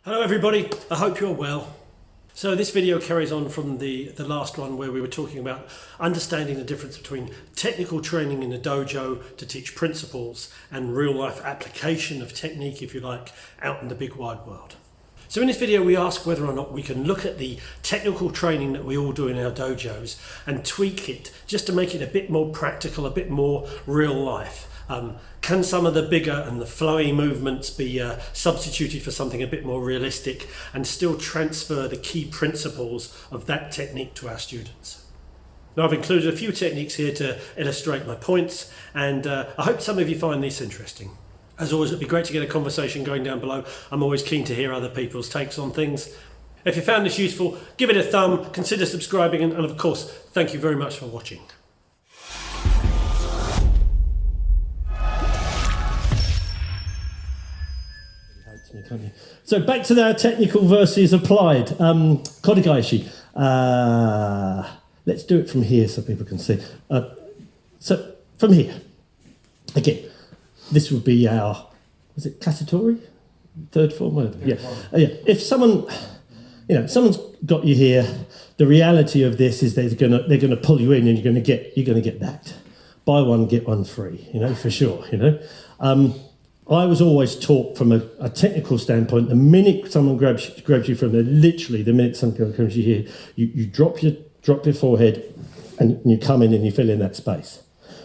Hello everybody, I hope you're well. So this video carries on from the last one where we were talking about understanding the difference between technical training in the dojo to teach principles and real life application of technique, if you like, out in the big wide world. So in this video we ask whether or not we can look at the technical training that we all do in our dojos and tweak it just to make it a bit more practical, a bit more real life. Can some of the bigger and the flowy movements be substituted for something a bit more realistic and still transfer the key principles of that technique to our students? Now, I've included a few techniques here to illustrate my points, and I hope some of you find this interesting. As always, it'd be great to get a conversation going down below. I'm always keen to hear other people's takes on things. If you found this useful, give it a thumb, consider subscribing, and of course, thank you very much for watching. So back to our technical versus applied. Kodigaishi. Let's do it from here so people can see. So from here, again, this would be our, is it Katatori? Third form? Yeah. If someone, someone's got you here, the reality of this is they're gonna pull you in and you're gonna get that. Buy one, get one free, for sure, I was always taught from a technical standpoint, the minute someone grabs you from there, literally the minute someone comes you here, you drop your forehead and you come in and you fill in that space,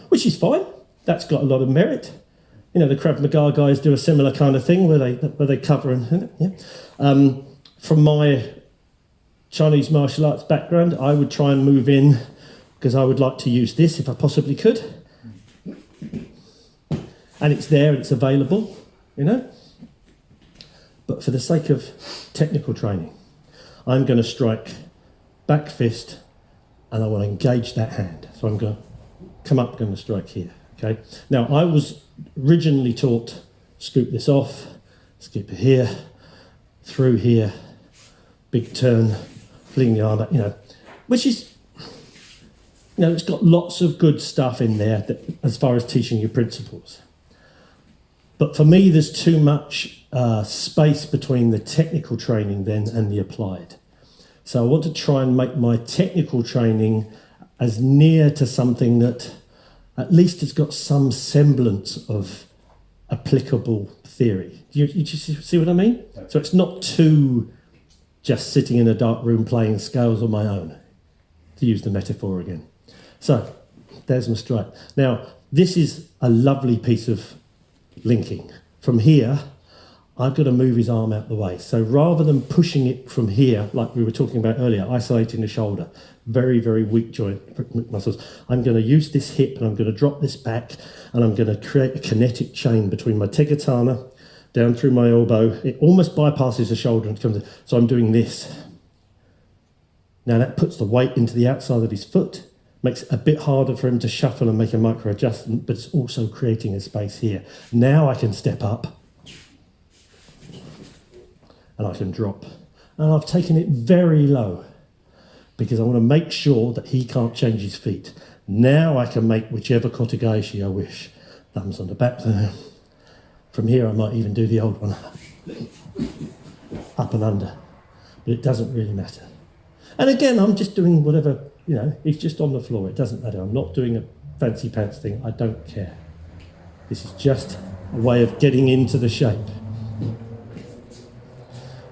which is fine. That's got a lot of merit. The Krav Maga guys do a similar kind of thing where they cover and from my Chinese martial arts background, I would try and move in because I would like to use this if I possibly could. And it's there, it's available, But for the sake of technical training, I'm going to strike back fist and I want to engage that hand. So I'm going to come up, going to strike here, okay? Now, I was originally taught, scoop this off, skip it here, through here, big turn, fling the arm up, which is, it's got lots of good stuff in there as far as teaching you principles. But for me, there's too much space between the technical training then and the applied. So I want to try and make my technical training as near to something that at least has got some semblance of applicable theory. Do you see what I mean? So it's not too just sitting in a dark room playing scales on my own, to use the metaphor again. So there's my strike. Now, this is a lovely piece of linking. From here, I've got to move his arm out the way. So rather than pushing it from here, like we were talking about earlier, isolating the shoulder, very, very weak joint muscles, I'm going to use this hip and I'm going to drop this back and I'm going to create a kinetic chain between my tegatana down through my elbow. It almost bypasses the shoulder and comes in. So I'm doing this. Now that puts the weight into the outside of his foot. Makes it a bit harder for him to shuffle and make a micro adjustment, but it's also creating a space here. Now I can step up and I can drop. And I've taken it very low because I want to make sure that he can't change his feet. Now I can make whichever kotegaishi I wish. Thumbs on the back there. From here I might even do the old one. Up and under. But it doesn't really matter. And again, I'm just doing whatever, he's just on the floor. It doesn't matter. I'm not doing a fancy pants thing. I don't care. This is just a way of getting into the shape.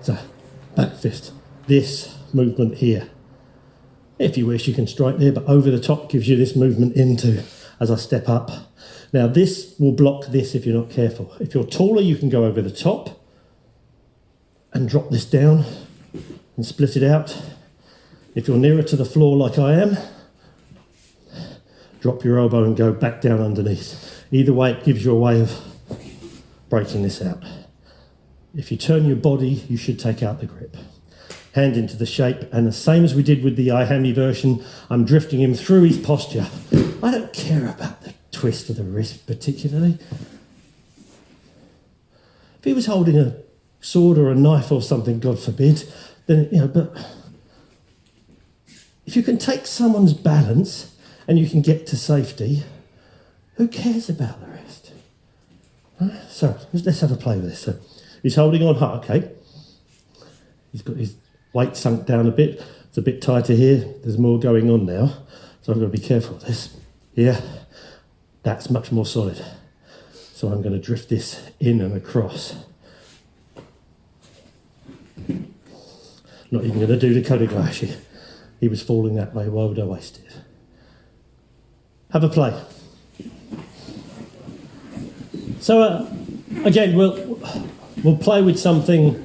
So, back fist. This movement here. If you wish, you can strike there, but over the top gives you this movement into as I step up. Now, this will block this if you're not careful. If you're taller, you can go over the top and drop this down and split it out. If you're nearer to the floor like I am, drop your elbow and go back down underneath. Either way, it gives you a way of breaking this out. If you turn your body, you should take out the grip. Hand into the shape, and the same as we did with the Ihami version, I'm drifting him through his posture. I don't care about the twist of the wrist particularly. If he was holding a sword or a knife or something, God forbid, then, but if you can take someone's balance and you can get to safety, who cares about the rest? Right? So let's have a play with this. So he's holding on hard, okay? He's got his weight sunk down a bit. It's a bit tighter here. There's more going on now. So I've got to be careful of this. Here, that's much more solid. So I'm going to drift this in and across. Not even going to do the kodogaeshi. He was falling that way. Why would I waste it? Have a play. So again, we'll play with something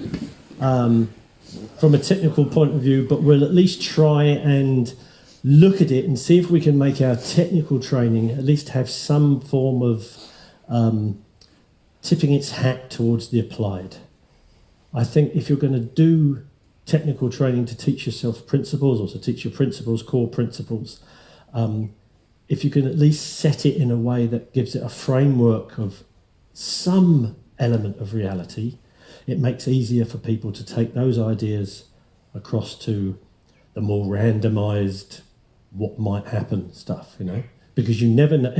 from a technical point of view, but we'll at least try and look at it and see if we can make our technical training at least have some form of tipping its hat towards the applied. I think if you're going to do technical training to teach yourself principles or to teach your principles, core principles, if you can at least set it in a way that gives it a framework of some element of reality, it makes it easier for people to take those ideas across to the more randomized, what might happen stuff, because you never know.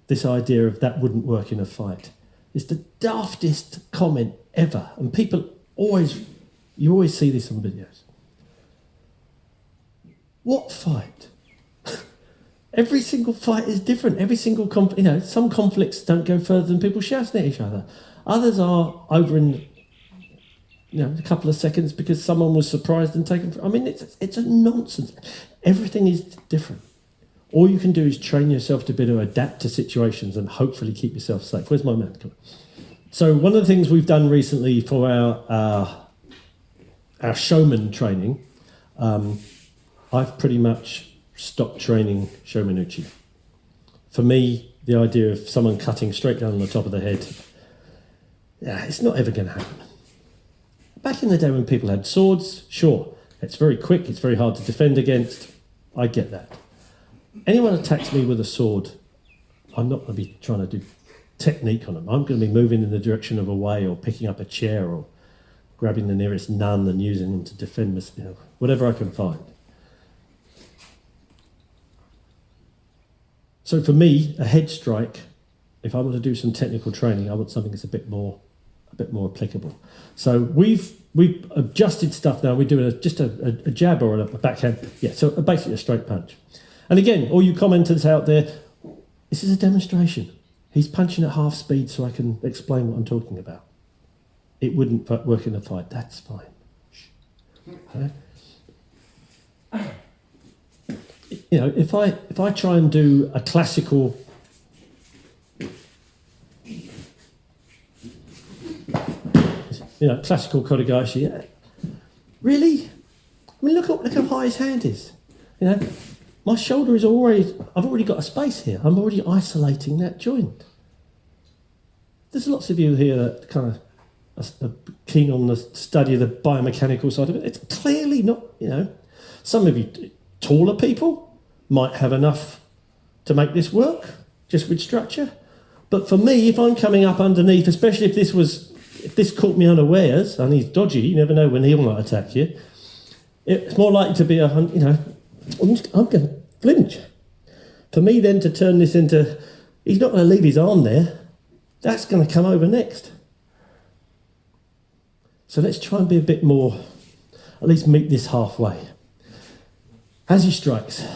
This idea of that wouldn't work in a fight is the daftest comment ever, and people you always see this on videos. What fight? Every single fight is different. Every single some conflicts don't go further than people shouting at each other. Others are over in a couple of seconds because someone was surprised and taken. It's a nonsense. Everything is different. All you can do is train yourself to be able to adapt to situations and hopefully keep yourself safe. Where's my man? Come on. So one of the things we've done recently for our showman training, I've pretty much stopped training Shomanuchi. For me, the idea of someone cutting straight down on the top of the head, it's not ever going to happen. Back in the day when people had swords, sure, it's very quick, it's very hard to defend against. I get that. Anyone attacks me with a sword, I'm not going to be trying to do technique on them. I'm going to be moving in the direction of a way or picking up a chair or grabbing the nearest nun and using them to defend myself, whatever I can find. So for me, a head strike, if I want to do some technical training, I want something that's a bit more applicable. So we've adjusted stuff now. We're doing just a jab or a backhand. Yeah, so basically a straight punch. And again, all you commenters out there, this is a demonstration. He's punching at half speed so I can explain what I'm talking about. It wouldn't work in a fight. That's fine. Okay? If I try and do a classical classical kodogaeshi, really? Look how high his hand is. My shoulder is I've already got a space here. I'm already isolating that joint. There's lots of you here that kind of are keen on the study of the biomechanical side of it. It's clearly not, some of you taller people might have enough to make this work, just with structure. But for me, if I'm coming up underneath, especially if this caught me unawares, and he's dodgy, you never know when he might attack you, it's more likely to be I'm going to flinch. For me then to turn this into, he's not going to leave his arm there, that's going to come over next. So let's try and be a bit more, at least meet this halfway. As he strikes,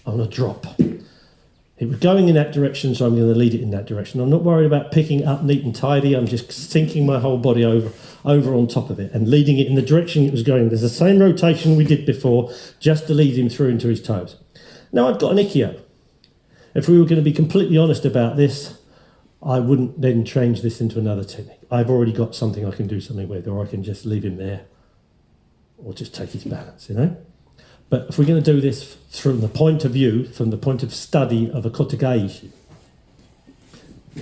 I'm going to drop. It was going in that direction, so I'm going to lead it in that direction. I'm not worried about picking it up neat and tidy. I'm just sinking my whole body over on top of it and leading it in the direction it was going. There's the same rotation we did before, just to lead him through into his toes. Now I've got an Ikkyo. If we were going to be completely honest about this, I wouldn't then change this into another technique. I've already got something I can do something with, or I can just leave him there, or just take his balance, But if we're going to do this from the point of study of a kodogaeshi,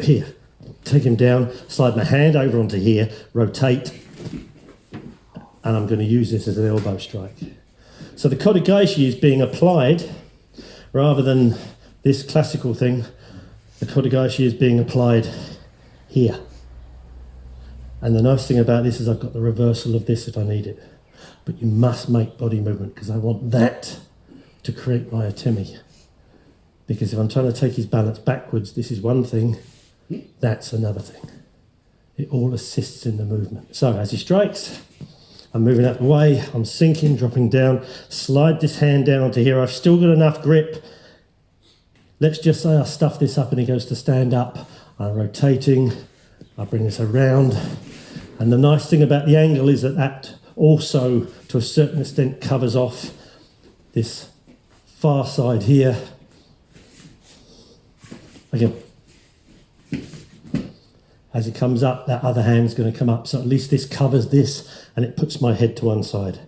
here, take him down, slide my hand over onto here, rotate, and I'm going to use this as an elbow strike. So the kodogaeshi is being applied, rather than this classical thing, the kodogaeshi is being applied here. And the nice thing about this is I've got the reversal of this if I need it. But you must make body movement because I want that to create my atemi. Because if I'm trying to take his balance backwards, this is one thing, that's another thing. It all assists in the movement. So as he strikes, I'm moving out of the way, I'm sinking, dropping down, slide this hand down onto here. I've still got enough grip. Let's just say I stuff this up and he goes to stand up. I'm rotating, I bring this around. And the nice thing about the angle is that that also, to a certain extent, covers off this far side here. Again, as it comes up, that other hand's going to come up. So at least this covers this and it puts my head to one side.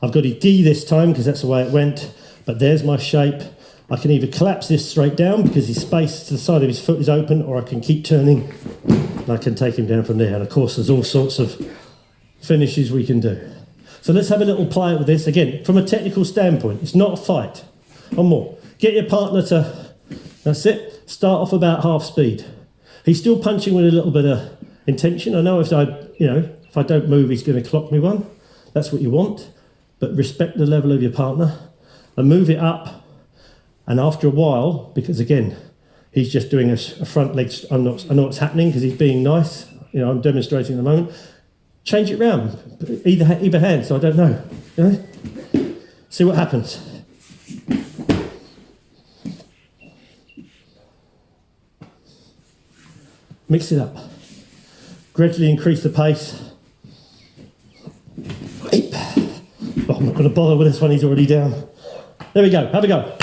I've got to gi this time because that's the way it went. But there's my shape. I can either collapse this straight down because his space to the side of his foot is open, or I can keep turning and I can take him down from there. And of course, there's all sorts of finishes we can do. So let's have a little play with this. Again, from a technical standpoint, it's not a fight. One more. Get your partner to, that's it, start off about half speed. He's still punching with a little bit of intention. I know if I don't move, he's going to clock me one. That's what you want. But respect the level of your partner and move it up. And after a while, because again, he's just doing a front leg, I know what's happening because he's being nice. I'm demonstrating at the moment. Change it round, either hand, so I don't know. See what happens. Mix it up. Gradually increase the pace. Oh, I'm not going to bother with this one, he's already down. There we go, have a go.